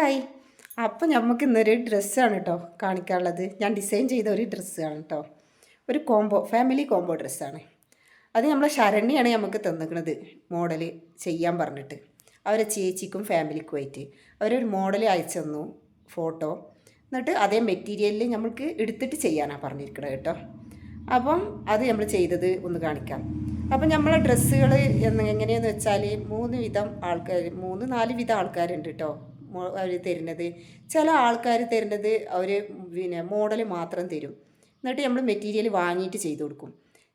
Hi. അപ്പോൾ നമുക്ക് ഇന്നൊരു ഡ്രസ്സാണ് കേട്ടോ കാണിക്കാനുള്ളത്. ഞാൻ ഡിസൈൻ ചെയ്ത ഒരു ഡ്രസ്സാണ് കേട്ടോ. ഒരു ഫാമിലി കോംബോ ഡ്രസ്സാണ്. അത് നമ്മളെ ശരണ്യാണ് നമുക്ക് തന്നിക്കണത് മോഡൽ ചെയ്യാൻ പറഞ്ഞിട്ട്. അവരെ ചേച്ചിക്കും ഫാമിലിക്കും ആയിട്ട് അവരൊരു മോഡൽ അയച്ചു തന്നു, ഫോട്ടോ. എന്നിട്ട് അതേ മെറ്റീരിയലിൽ നമുക്ക് എടുത്തിട്ട് ചെയ്യാനാണ് പറഞ്ഞിരിക്കുന്നത് കേട്ടോ. അപ്പം അത് നമ്മൾ ചെയ്തത് ഒന്ന് കാണിക്കാം. അപ്പം നമ്മളെ ഡ്രസ്സുകൾ എങ്ങനെയാണെന്ന് വെച്ചാൽ 3-4 വിധം ആൾക്കാരുണ്ട് കേട്ടോ അവർ തരുന്നത്. ചില ആൾക്കാർ തരുന്നത് അവർ മോഡൽ മാത്രം തരും, എന്നിട്ട് നമ്മൾ മെറ്റീരിയൽ വാങ്ങിയിട്ട് ചെയ്ത് കൊടുക്കും.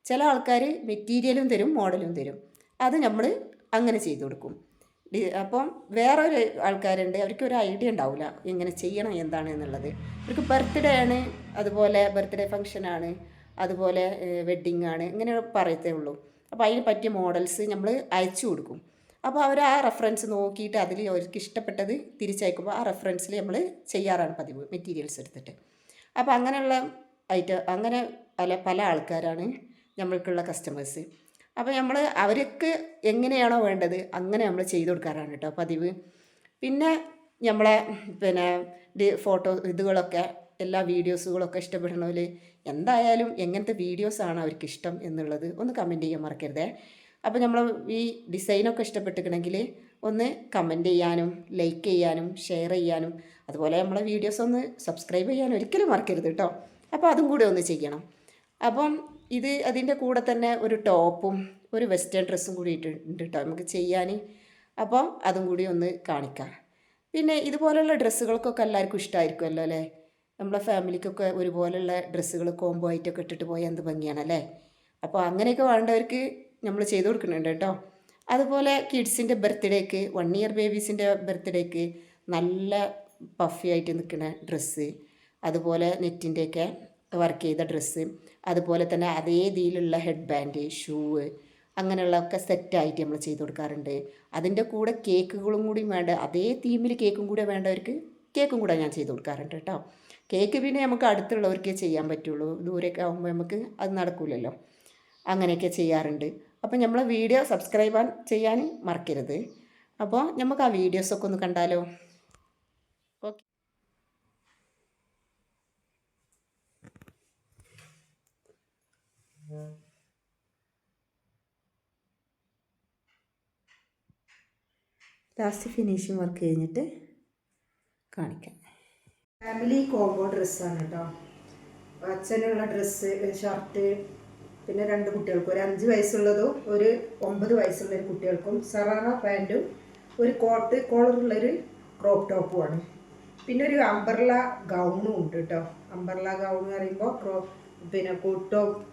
ചില ആൾക്കാർ മെറ്റീരിയലും തരും മോഡലും തരും, അത് നമ്മൾ അങ്ങനെ ചെയ്ത് കൊടുക്കും. അപ്പം വേറൊരു ആൾക്കാരുണ്ട്, അവർക്കൊരു ഐഡിയ ഉണ്ടാവില്ല എങ്ങനെ ചെയ്യണം എന്താണ് എന്നുള്ളത്. അവർക്ക് ബർത്ത്ഡേ ആണ്, അതുപോലെ ബർത്ത്ഡേ ഫങ്ഷനാണ്, അതുപോലെ വെഡ്ഡിങ് ആണ്, ഇങ്ങനെ പറയത്തേ ഉള്ളൂ. അപ്പോൾ അതിന് പറ്റിയ മോഡൽസ് നമ്മൾ അയച്ചു കൊടുക്കും. അപ്പോൾ അവർ ആ റെഫറൻസ് നോക്കിയിട്ട് അതിൽ അവർക്ക് ഇഷ്ടപ്പെട്ടത് തിരിച്ചയക്കുമ്പോൾ ആ റെഫറൻസിൽ നമ്മൾ ചെയ്യാറാണ് പതിവ്, മെറ്റീരിയൽസ് എടുത്തിട്ട്. അപ്പോൾ അങ്ങനെയുള്ള അങ്ങനെ പല ആൾക്കാരാണ് നമ്മൾക്കുള്ള കസ്റ്റമേഴ്സ്. അപ്പോൾ നമ്മൾ അവർക്ക് എങ്ങനെയാണോ വേണ്ടത് അങ്ങനെ നമ്മൾ ചെയ്ത് കൊടുക്കാറാണ് കേട്ടോ പതിവ്. പിന്നെ നമ്മളെ ഫോട്ടോ ഇതുകളൊക്കെ എല്ലാ വീഡിയോസുകളൊക്കെ ഇഷ്ടപ്പെടുന്നവർ എന്തായാലും എങ്ങനത്തെ വീഡിയോസാണ് അവർക്ക് ഇഷ്ടം എന്നുള്ളത് ഒന്ന് കമൻറ്റ് ചെയ്യാൻ മറക്കരുതേ. അപ്പോൾ നമ്മൾ ഈ ഡിസൈനൊക്കെ ഇഷ്ടപ്പെട്ടിട്ടുണ്ടെങ്കിൽ ഒന്ന് കമൻറ്റ് ചെയ്യാനും ലൈക്ക് ചെയ്യാനും ഷെയർ ചെയ്യാനും അതുപോലെ നമ്മളെ വീഡിയോസ് ഒന്ന് സബ്സ്ക്രൈബ് ചെയ്യാനും ഒരിക്കലും മറക്കരുത് കേട്ടോ. അപ്പോൾ അതും കൂടെ ഒന്ന് ചെയ്യണം. അപ്പം അതിൻ്റെ കൂടെ തന്നെ ഒരു ടോപ്പും ഒരു വെസ്റ്റേൺ ഡ്രസ്സും കൂടി ഇട്ടുണ്ട് കേട്ടോ നമുക്ക് ചെയ്യാൻ. അപ്പം അതും കൂടി ഒന്ന് കാണിക്കാം. പിന്നെ ഇതുപോലെയുള്ള ഡ്രസ്സുകൾക്കൊക്കെ എല്ലാവർക്കും ഇഷ്ടമായിരിക്കുമല്ലോ അല്ലേ. നമ്മളെ ഫാമിലിക്കൊക്കെ ഒരുപോലെയുള്ള ഡ്രസ്സുകൾ കോംബോ ആയിട്ടൊക്കെ ഇട്ടിട്ട് പോയാൽ എന്ത് ഭംഗിയാണല്ലേ. അപ്പോൾ അങ്ങനെയൊക്കെ വേണ്ടവർക്ക് നമ്മൾ ചെയ്ത് കൊടുക്കുന്നുണ്ട് കേട്ടോ. അതുപോലെ കിഡ്സിൻ്റെ ബർത്ത്ഡേക്ക് 1 ഇയർ ബേബീസിൻ്റെ ബർത്ത്ഡേക്ക് നല്ല പഫി ആയിട്ട് നിൽക്കുന്ന ഡ്രസ്സ്, അതുപോലെ നെറ്റിൻ്റെയൊക്കെ വർക്ക് ചെയ്ത ഡ്രസ്സ്, അതുപോലെ തന്നെ അതേ രീതിയിലുള്ള ഹെഡ് ബാൻഡ്, ഷൂവ്, അങ്ങനെയുള്ളതൊക്കെ സെറ്റായിട്ട് നമ്മൾ ചെയ്ത് കൊടുക്കാറുണ്ട്. അതിൻ്റെ കൂടെ കേക്കുകളും കൂടി വേണ്ട, അതേ തീമിൽ കേക്കും കൂടെ വേണ്ടവർക്ക് കേക്കും കൂടെ ഞാൻ ചെയ്ത് കൊടുക്കാറുണ്ട് കേട്ടോ. കേക്ക് പിന്നെ നമുക്ക് അടുത്തുള്ളവർക്കേ ചെയ്യാൻ പറ്റുള്ളൂ, ദൂരെയൊക്കെ ആകുമ്പോൾ നമുക്ക് അത് നടക്കില്ലല്ലോ. അങ്ങനെയൊക്കെ ചെയ്യാറുണ്ട്. അപ്പോൾ നമ്മളെ വീഡിയോ സബ്സ്ക്രൈബ് ചെയ്യാൻ മറക്കരുത്. അപ്പോൾ നമുക്ക് ആ വീഡിയോസൊക്കെ ഒന്ന് കണ്ടാലോ. ഓക്കെ. ലാസ്റ്റ് ഫിനിഷിങ് വർക്ക് കഴിഞ്ഞിട്ട് കാണിക്കാം. ഫാമിലി കോംബോ ഡ്രസ്സാണ് കേട്ടോ. അച്ഛനുള്ള ഡ്രസ്സ്, ഷർട്ട്, പിന്നെ 2 കുട്ടികൾക്കും, ഒരു 5 വയസ്സുള്ളതും ഒരു 9 വയസ്സുള്ളൊരു കുട്ടികൾക്കും സറാറ പാൻറ്റും ഒരു കോളറുള്ളൊരു ക്രോപ്പ് ടോപ്പുമാണ്. പിന്നെ ഒരു അംബർല ഗൗണും ഉണ്ട് കേട്ടോ. അംബർല ഗൗൺ എന്ന് പറയുമ്പോൾ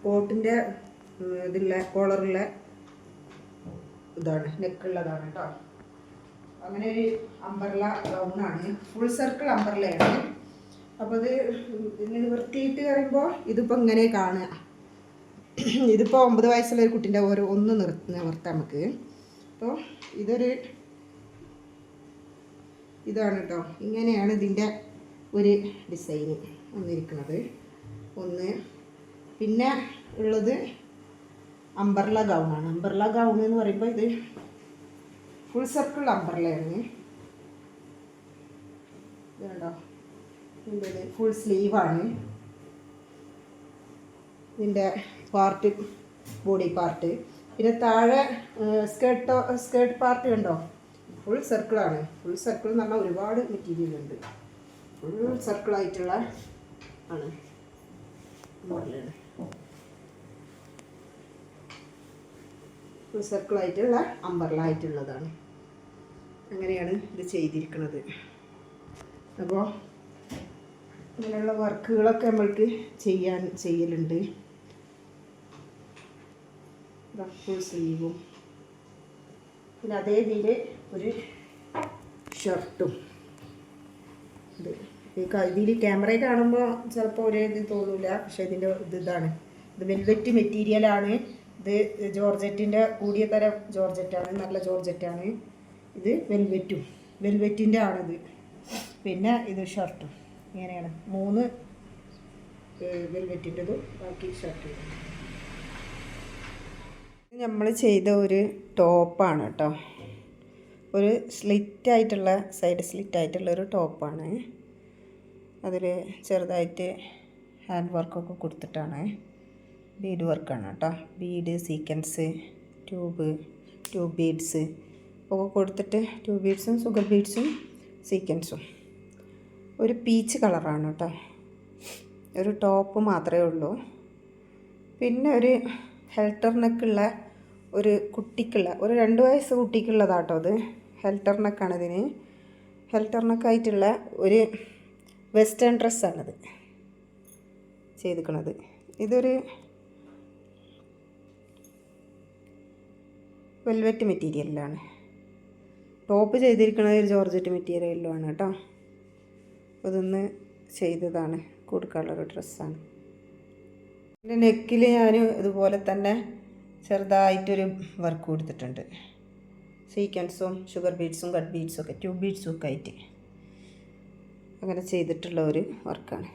കോട്ടിൻ്റെ ഇതിലുള്ള കോളറുള്ള ഇതാണ്, നെക്കുള്ളതാണ് കേട്ടോ. അങ്ങനെ ഒരു അംബർല ഗൗണാണ്, ഫുൾ സർക്കിൾ അംബർലയാണ്. അപ്പോൾ ഇത് ഇങ്ങനെ വൃത്തിയിട്ട് പറയുമ്പോൾ ഇതിപ്പോൾ ഇങ്ങനെ കാണുക. ഇതിപ്പോൾ 9 വയസ്സുള്ള ഒരു കുട്ടീൻ്റെ ഒന്ന് നിർത്താം നമുക്ക്. അപ്പോൾ ഇതാണ് കേട്ടോ. ഇങ്ങനെയാണ് ഇതിൻ്റെ ഒരു ഡിസൈന് വന്നിരിക്കുന്നത്. പിന്നെ ഉള്ളത് അംബർല ഗൗണാണ്. അംബർല ഗൗൺ എന്ന് പറയുമ്പോൾ ഇത് ഫുൾ സർക്കിൾ അംബർലയാണ്. ഇത് കണ്ടോ, ഇതിൻ്റെ ഫുൾ സ്ലീവാണ്. ഇതിൻ്റെ പാർട്ട് ബോഡി പാർട്ട്, പിന്നെ താഴെ സ്കേർട്ട് പാർട്ട് കണ്ടോ, ഫുൾ സർക്കിളാണ്. ഫുൾ സർക്കിൾ എന്ന് പറഞ്ഞാൽ ഒരുപാട് മെറ്റീരിയൽ ഉണ്ട്. ഫുൾ സർക്കിളായിട്ടുള്ള ആണ് മോഡലാണ്. ഫുൾ സർക്കിളായിട്ടുള്ള അംബർലായിട്ടുള്ളതാണ്. അങ്ങനെയാണ് ഇത് ചെയ്തിരിക്കുന്നത്. അപ്പോൾ ഇങ്ങനെയുള്ള വർക്കുകളൊക്കെ നമ്മൾക്ക് ചെയ്യലുണ്ട്. ഫുൾ സ്ലീവും, പിന്നെ അതേ രീതിയിൽ ഒരു ഷർട്ടും. ഇതിൽ ക്യാമറയിൽ കാണുമ്പോൾ ചിലപ്പോൾ ഒരേ ഇത് തോന്നില്ല, പക്ഷേ ഇതിൻ്റെ ഇതാണ്. ഇത് വെൽവെറ്റ് മെറ്റീരിയലാണ്. ഇത് ജോർജറ്റിൻ്റെ കൂടിയ തരം ജോർജറ്റാണ്, നല്ല ജോർജറ്റാണ്. ഇത് വെൽവെറ്റിൻ്റെ ആണിത്. പിന്നെ ഇത് ഷർട്ടും ഇങ്ങനെയാണ്. 3 വെൽവെറ്റിൻ്റെതും ബാക്കി ഷർട്ടും. നമ്മൾ ചെയ്ത ഒരു ടോപ്പാണ് കേട്ടോ. ഒരു സ്ലിറ്റായിട്ടുള്ള സൈഡ് സ്ലിറ്റായിട്ടുള്ള ഒരു ടോപ്പാണ്. അതിൽ ചെറുതായിട്ട് ഹാൻഡ് വർക്കൊക്കെ കൊടുത്തിട്ടാണ്. ബീഡ് വർക്കാണ് കേട്ടോ. ബീഡ്, സീക്വൻസ്, ട്യൂബ് ബീഡ്സ് ഒക്കെ കൊടുത്തിട്ട്, ട്യൂബ് ബീഡ്സും സുഗർ ബീഡ്സും സീക്വൻസും. ഒരു പീച്ച് കളറാണ് കേട്ടോ. ഒരു ടോപ്പ് മാത്രമേ ഉള്ളൂ. പിന്നെ ഒരു ഹെൽട്ടർ നെക്കുള്ള ഒരു കുട്ടിക്കുള്ള ഒരു 2 വയസ്സ് കുട്ടിക്കുള്ളതാട്ടോ അത്. ഹെൽട്ടർ നെക്കാണ് ഇതിന്. ഹെൽട്ടർ നെക്കായിട്ടുള്ള ഒരു വെസ്റ്റേൺ ഡ്രസ്സാണിത് ചെയ്തിരിക്കുന്നത്. ഇതൊരു വെൽവെറ്റ് മെറ്റീരിയലിലാണ്. ടോപ്പ് ചെയ്തിരിക്കുന്നത് ഒരു ജോർജറ്റ് മെറ്റീരിയലിലുമാണ് കേട്ടോ. അതൊന്ന് ചെയ്തതാണ്, കൊടുക്കാനുള്ളൊരു ഡ്രസ്സാണ്. പിന്നെ നെക്കിൽ ഞാൻ ഇതുപോലെ തന്നെ ചെറുതായിട്ടൊരു വർക്ക് കൊടുത്തിട്ടുണ്ട്. സീക്വൻസും ഷുഗർ ബീഡ്സും കട്ട് ബീഡ്സും ഒക്കെ ട്യൂബ് ബീഡ്സും ഒക്കെ ആയിട്ട് അങ്ങനെ ചെയ്തിട്ടുള്ള ഒരു വർക്കാണ്.